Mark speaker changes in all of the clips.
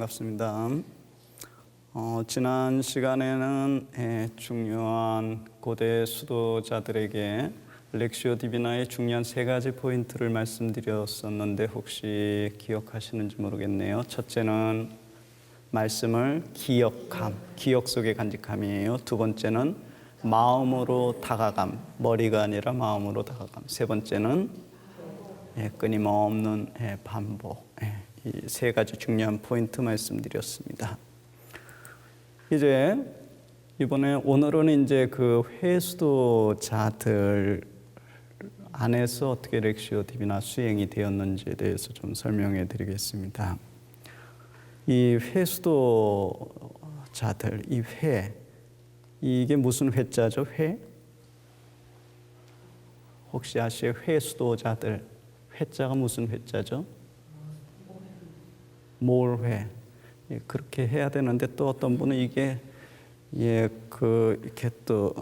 Speaker 1: 반갑습니다. 지난 시간에는 중요한 고대 수도자들에게 렉시오 디비나의 중요한 세 가지 포인트를 말씀드렸었는데 혹시 기억하시는지 모르겠네요. 첫째는 말씀을 기억함, 기억 속의 간직함이에요. 두 번째는 마음으로 다가감, 머리가 아니라 마음으로 다가감. 세 번째는 끊임없는 반복. 이 세 가지 중요한 포인트 말씀드렸습니다. 이제 오늘은 이제 그 회수도자들 안에서 어떻게 렉시오 디비나 수행이 되었는지에 대해서 좀 설명해 드리겠습니다. 이 회수도자들, 이게 무슨 회자죠? 혹시 아시요? 회수도자들, 회자가 무슨 회자죠? 몰회. 그렇게 해야 되는데 또 어떤 분은 이게 이렇게 또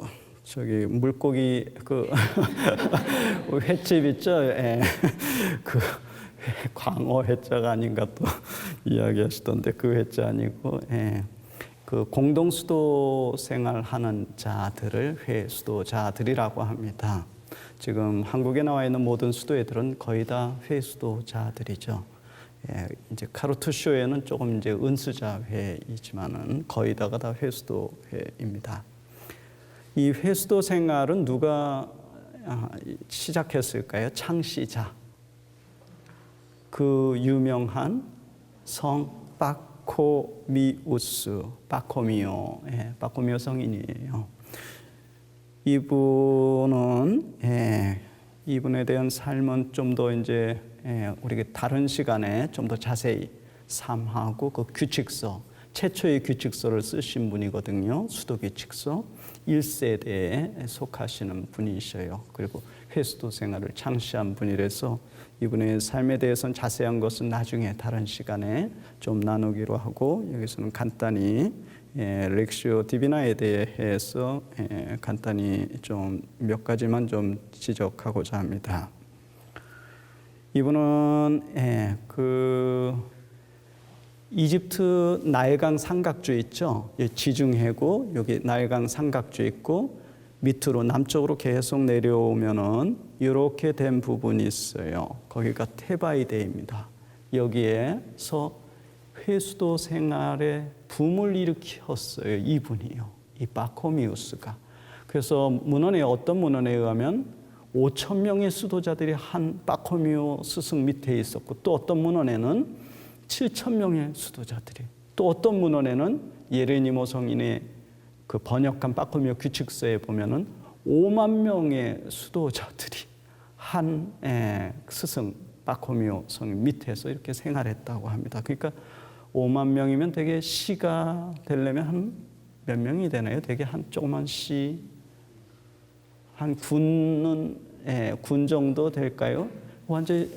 Speaker 1: 물고기 횟집 있죠? 그 광어 회자가 아닌가 또 이야기하시던데 그 회자 아니고 그 공동 수도 생활하는 자들을 회수도자들이라고 합니다. 지금 한국에 나와 있는 모든 수도회들은 거의 다 회수도자들이죠. 이제 카르투쇼에는 조금 이제 은수자회이지만은 거의 다가 다 회수도회입니다. 이 회수도 생활은 누가 시작했을까요? 창시자. 그 유명한 성 바코미우스, 바코미오 성인이에요. 이분에 대한 삶은 좀 더 이제 우리가 다른 시간에 좀 더 자세히 삼하고 그 규칙서, 최초의 규칙서를 쓰신 분이거든요. 수도 규칙서 1세대에 속하시는 분이셔요. 그리고 회수도 생활을 창시한 분이라서 이분의 삶에 대해서는 자세한 것은 나중에 다른 시간에 좀 나누기로 하고 여기서는 간단히 렉시오 디비나에 대해서 간단히 좀 몇 가지만 좀 지적하고자 합니다. 이분은 그 이집트 나일강 삼각주 있죠. 지중해고 여기 나일강 삼각주 있고 밑으로 남쪽으로 계속 내려오면은 이렇게 된 부분이 있어요. 거기가 테바이데입니다. 여기에서 회수도 생활에 붐을 일으켰어요. 이분이요. 이 바코미우스가. 그래서 어떤 문헌에 의하면 5천 명의 수도자들이 한 바코미오 스승 밑에 있었고 또 어떤 문헌에는 7천 명의 수도자들이 또 어떤 문헌에는 예레니모 성인의 그 번역한 바코미오 규칙서에 보면은 5만 명의 수도자들이 한 스승 바코미오 성인 밑에서 이렇게 생활했다고 합니다. 그러니까 5만 명이면 되게 시가 되려면 한 몇 명이 되나요? 되게 한 조그만 시, 한 군 정도 될까요? 완전히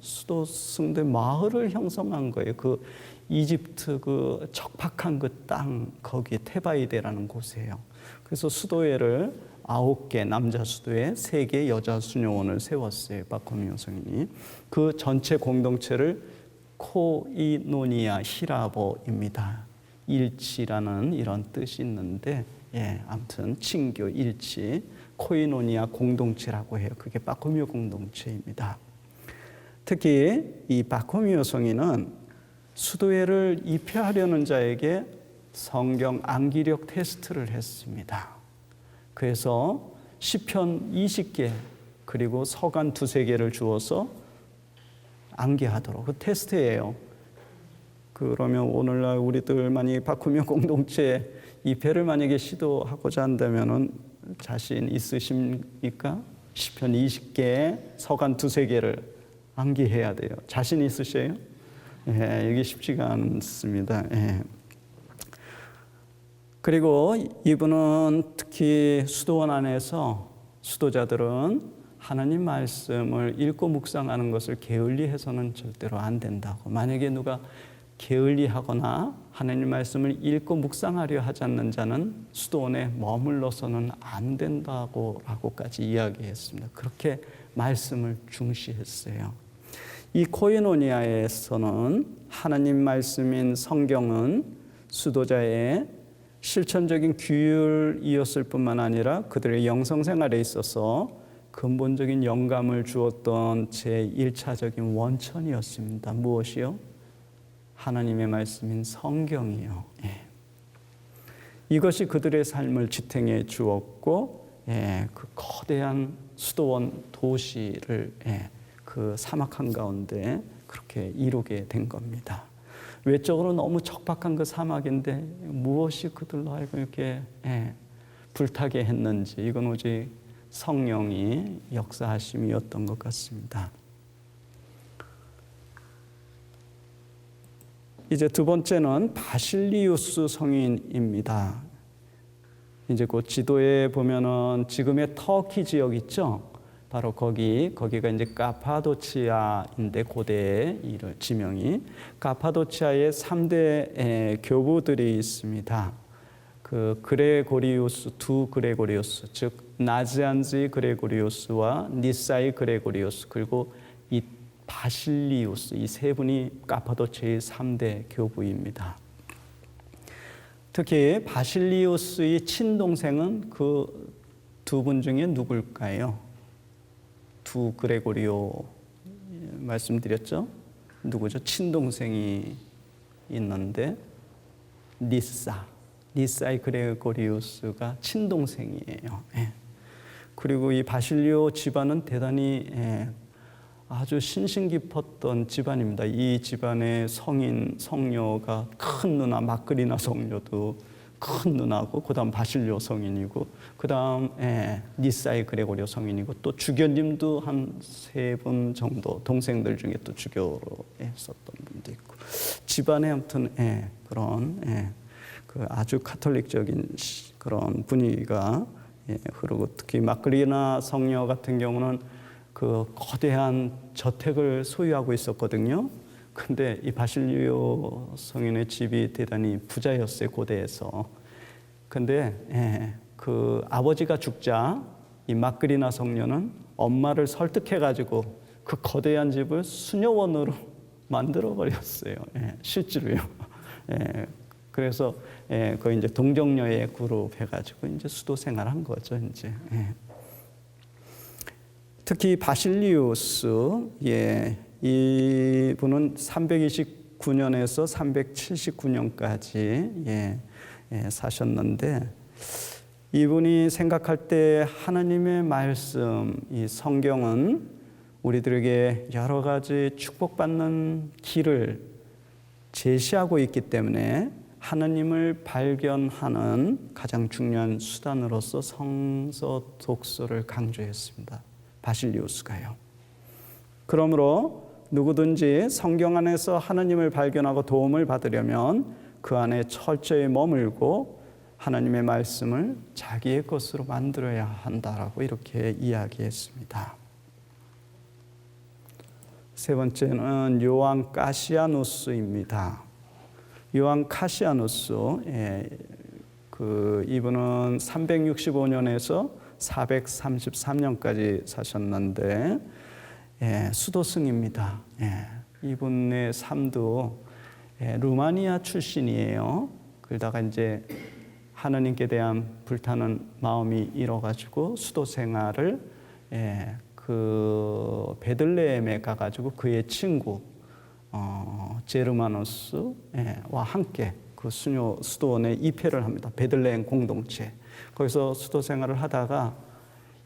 Speaker 1: 수도승들 마을을 형성한 거예요. 그 이집트 그 척박한 그 땅 거기 테바이데라는 곳이에요. 그래서 수도회를 9개 남자 수도회 3개 여자 수녀원을 세웠어요. 바코미오 성인이. 그 전체 공동체를 코이노니아 히라보입니다. 일치라는 이런 뜻이 있는데 아무튼 친교 일치 코이노니아 공동체라고 해요. 그게 바코미오 공동체입니다. 특히 이 바코미오 성인은 수도회를 입회하려는 자에게 성경 암기력 테스트를 했습니다. 그래서 시편 20개 그리고 서간 2-3개를 주어서 암기하도록 그 테스트예요. 그러면 오늘날 우리들 만약에 바코미오 공동체 입회를 만약에 시도하고자 한다면은 자신 있으십니까? 시편 20개, 서간 2-3개를 암기해야 돼요. 자신 있으세요? 이게 쉽지가 않습니다. 그리고 이분은 특히 수도원 안에서 수도자들은 하나님 말씀을 읽고 묵상하는 것을 게을리해서는 절대로 안 된다고. 만약에 누가 게을리하거나 하나님 말씀을 읽고 묵상하려 하지 않는 자는 수도원에 머물러서는 안 된다고라고까지 이야기했습니다. 그렇게 말씀을 중시했어요. 이 코이노니아에서는 하나님 말씀인 성경은 수도자의 실천적인 규율이었을 뿐만 아니라 그들의 영성생활에 있어서 근본적인 영감을 주었던 제1차적인 원천이었습니다. 무엇이요? 하나님의 말씀인 성경이요. 이것이 그들의 삶을 지탱해 주었고, 그 거대한 수도원 도시를 그 사막 한가운데 그렇게 이루게 된 겁니다. 외적으로 너무 척박한 그 사막인데 무엇이 그들로 하여금 이렇게 불타게 했는지, 이건 오직 성령이 역사하심이었던 것 같습니다. 이제 두 번째는 바실리우스 성인입니다. 이제 그 지도에 보면은 지금의 터키 지역 있죠? 바로 거기가 이제 카파도치아인데, 고대의 이 지명이 카파도치아의 3대 교부들이 있습니다. 그 그레고리우스, 두 그레고리우스, 즉 나지안지 그레고리우스와 니사이 그레고리우스, 그리고 이 바실리우스, 이 세 분이 카파도치아의 3대 교부입니다. 특히 바실리우스의 친동생은 그 두 분 중에 누굴까요? 두 그레고리오 말씀드렸죠? 누구죠? 친동생이 있는데 니사이 그레고리우스가 친동생이에요. 그리고 이 바실리오 집안은 대단히 아주 신신 깊었던 집안입니다. 이 집안의 성녀가 큰 누나 마크리나 성녀도 큰 누나고, 그 다음 바실리오 성인이고, 그 다음 니사이 그레고리오 성인이고, 또 주교님도 한 3분 정도, 동생들 중에 또 주교로 했었던 분도 있고, 집안에 아무튼 그런 그 아주 카톨릭적인 그런 분위기가 흐르고, 특히 마크리나 성녀 같은 경우는 그 거대한 저택을 소유하고 있었거든요. 근데 이 바실리오 성인의 집이 대단히 부자였어요, 고대에서. 근데 그 아버지가 죽자 이 마크리나 성녀는 엄마를 설득해가지고 그 거대한 집을 수녀원으로 만들어 버렸어요. 실제로요. 그래서 그 이제 동정녀의 그룹 해가지고 이제 수도 생활한 거죠, 이제. 특히 바실리우스, 이분은 329년에서 379년까지 사셨는데, 이분이 생각할 때 하나님의 말씀, 이 성경은 우리들에게 여러 가지 축복받는 길을 제시하고 있기 때문에 하나님을 발견하는 가장 중요한 수단으로서 성서 독서를 강조했습니다. 바실리우스가요. 그러므로 누구든지 성경 안에서 하나님을 발견하고 도움을 받으려면 그 안에 철저히 머물고 하나님의 말씀을 자기의 것으로 만들어야 한다라고 이렇게 이야기했습니다. 세 번째는 요한 카시아누스입니다. 요한 카시아누스, 이분은 365년에서 433년까지 사셨는데 수도승입니다. 이분의 삶도 루마니아 출신이에요. 그러다가 이제 하나님께 대한 불타는 마음이 일어가지고 수도 생활을 그 베들레헴에 가가지고 그의 친구 제르마누스와 함께 그 수도원에 입회를 합니다. 베들레헴 공동체. 거기서 수도 생활을 하다가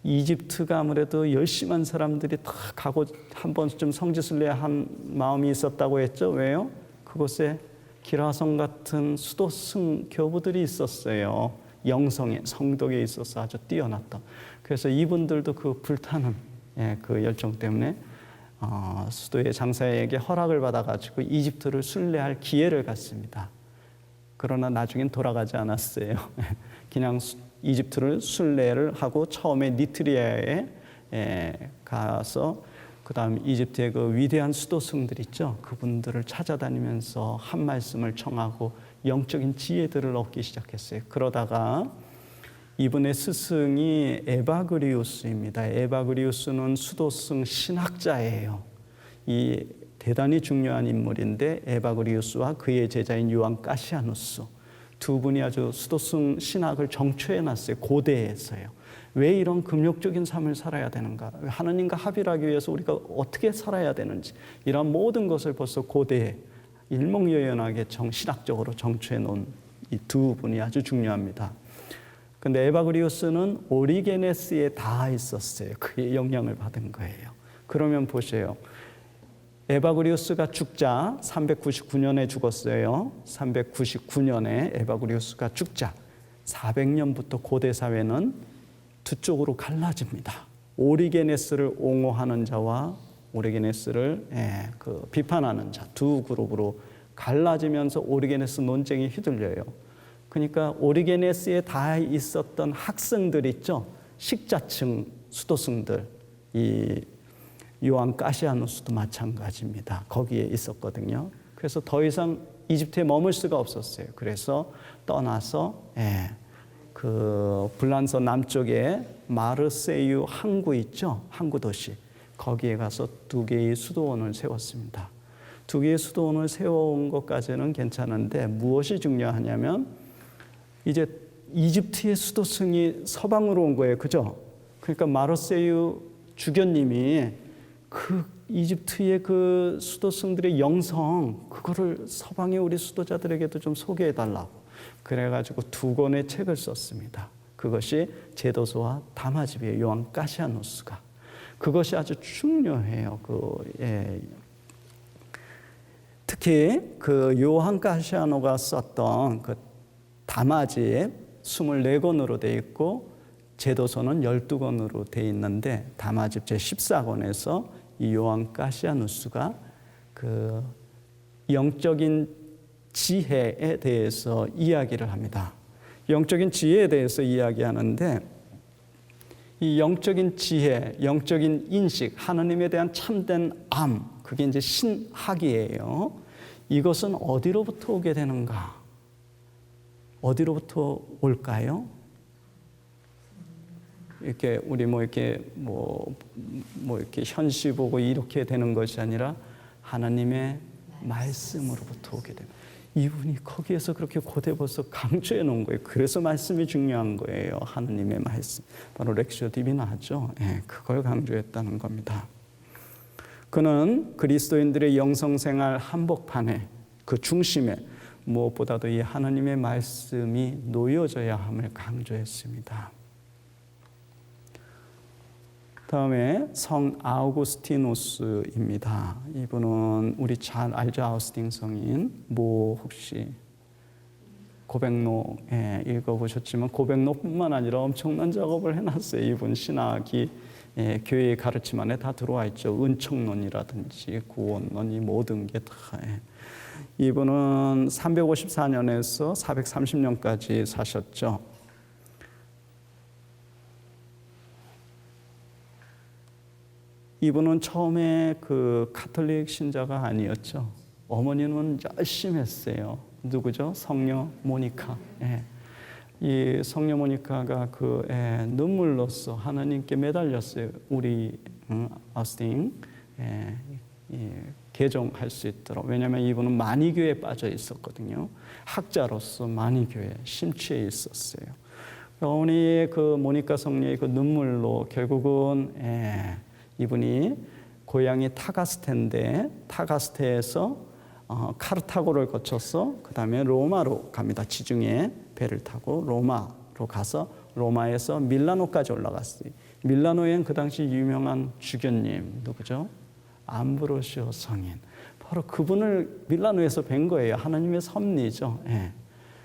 Speaker 1: 이집트가 아무래도 열심한 사람들이 다 가고 한 번쯤 성짓을 내야 한 마음이 있었다고 했죠. 왜요? 그곳에 기라성 같은 수도승 교부들이 있었어요. 영성에, 성덕에 있어서 아주 뛰어났다. 그래서 이분들도 그 불타는 그 열정 때문에 수도의 장사에게 허락을 받아가지고 이집트를 순례할 기회를 갖습니다. 그러나 나중엔 돌아가지 않았어요. 그냥 이집트를 순례를 하고 처음에 니트리아에 가서 그 다음 이집트의 그 위대한 수도승들 있죠. 그분들을 찾아다니면서 한 말씀을 청하고 영적인 지혜들을 얻기 시작했어요. 그러다가 이분의 스승이 에바그리우스입니다. 에바그리우스는 수도승 신학자예요. 이 대단히 중요한 인물인데 에바그리우스와 그의 제자인 요한 가시아누스 두 분이 아주 수도승 신학을 정초해놨어요. 고대에서요. 왜 이런 금욕적인 삶을 살아야 되는가? 하나님과 합일하기 위해서 우리가 어떻게 살아야 되는지 이런 모든 것을 벌써 고대에 일목요연하게 신학적으로 정초해 놓은 이 두 분이 아주 중요합니다. 근데 에바그리우스는 오리게네스에 닿아 있었어요. 그의 영향을 받은 거예요. 그러면 보세요. 에바그리우스가 죽자 399년에 죽었어요. 399년에 에바그리우스가 죽자 400년부터 고대 사회는 두 쪽으로 갈라집니다. 오리게네스를 옹호하는 자와 오리게네스를 비판하는 자 두 그룹으로 갈라지면서 오리게네스 논쟁이 휘둘려요. 그러니까 오리게네스에 다 있었던 학생들 있죠. 식자층 수도승들 이 요한 가시아누스도 마찬가지입니다. 거기에 있었거든요. 그래서 더 이상 이집트에 머물 수가 없었어요. 그래서 떠나서 그 불란서 남쪽에 마르세유 항구 있죠. 항구 도시. 거기에 가서 두 개의 수도원을 세웠습니다. 두 개의 수도원을 세워온 것까지는 괜찮은데 무엇이 중요하냐면 이제 이집트의 수도승이 서방으로 온 거예요. 그죠? 그러니까 마르세유 주교님이 그 이집트의 그 수도승들의 영성 그거를 서방의 우리 수도자들에게도 좀 소개해 달라고 그래가지고 두 권의 책을 썼습니다. 그것이 제도서와 담화집이에요. 요한 가시아누스가 그것이 아주 중요해요. 특히 그 요한 가시아노가 썼던 그 담화집 24권으로 되어 있고 제도서는 12권으로 되어 있는데 담화집 제14권에서 이 요한 가시아누스가 그 영적인 지혜에 대해서 이야기를 합니다. 영적인 지혜에 대해서 이야기하는데 이 영적인 지혜, 영적인 인식, 하나님에 대한 참된 암, 그게 이제 신학이에요. 이것은 어디로부터 오게 되는가? 어디로부터 올까요? 이렇게 우리 이렇게 이렇게 현시 보고 이렇게 되는 것이 아니라 하나님의 말씀으로부터 오게 됩니다. 이분이 거기에서 그렇게 고대 벌써 강조해 놓은 거예요. 그래서 말씀이 중요한 거예요. 하나님의 말씀. 바로 렉시오 디비나죠. 그걸 강조했다는 겁니다. 그는 그리스도인들의 영성생활 한복판에 그 중심에 무엇보다도 이 하나님의 말씀이 놓여져야 함을 강조했습니다. 다음에 성 아우구스티누스입니다. 이분은 우리 잘 알죠. 아우스틴 성인. 혹시 고백록 읽어보셨지만 고백록뿐만 아니라 엄청난 작업을 해놨어요. 이분 신학이 교회의 가르침 안에 다 들어와 있죠. 은총론이라든지 구원론 이 모든 게 다. 이분은 354년에서 430년까지 사셨죠. 이분은 처음에 그 가톨릭 신자가 아니었죠. 어머니는 열심히 했어요. 누구죠? 성녀 모니카. 이 성녀 모니카가 그 눈물로써 하나님께 매달렸어요. 우리 아우스틴 개종할 수 있도록. 왜냐하면 이분은 마니교에 빠져 있었거든요. 학자로서 마니교에 심취해 있었어요. 어머니의 그 모니카 성녀의 그 눈물로 결국은 이분이 고향이 타가스테인데 타가스테에서 카르타고를 거쳐서 그 다음에 로마로 갑니다. 지중해 배를 타고 로마로 가서 로마에서 밀라노까지 올라갔어요. 밀라노엔 그 당시 유명한 주교님 누구죠? 암브로시오 성인. 바로 그분을 밀라노에서 뵌 거예요. 하나님의 섭리죠.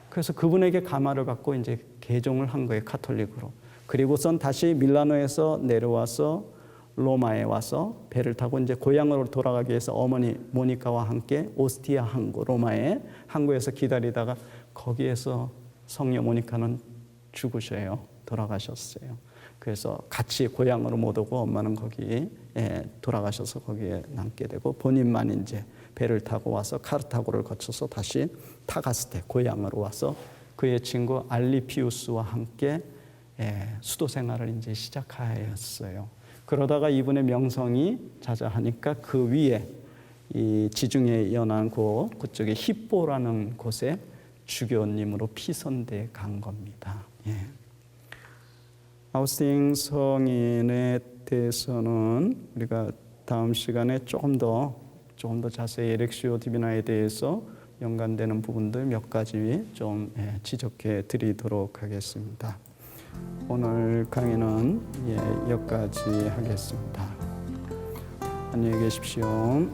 Speaker 1: 그래서 그분에게 감화를 받고 이제 개종을 한 거예요. 카톨릭으로. 그리고선 다시 밀라노에서 내려와서 로마에 와서 배를 타고 이제 고향으로 돌아가기 위해서 어머니 모니카와 함께 오스티아 항구, 로마의 항구에서 기다리다가 거기에서 성녀 모니카는 죽으셔요. 돌아가셨어요. 그래서 같이 고향으로 못 오고 엄마는 거기에 돌아가셔서 거기에 남게 되고 본인만 이제 배를 타고 와서 카르타고를 거쳐서 다시 타가스테 고향으로 와서 그의 친구 알리피우스와 함께 수도 생활을 이제 시작하였어요. 그러다가 이분의 명성이 자자하니까 그 위에 이 지중해 연안 그쪽에 힙보라는 곳에 주교님으로 피선돼 간 겁니다. 예. 아우스팅 성인에 대해서는 우리가 다음 시간에 조금 더 자세히 에렉시오 디비나에 대해서 연관되는 부분들 몇 가지 좀 지적해 드리도록 하겠습니다. 오늘 강의는 여기까지 하겠습니다. 안녕히 계십시오.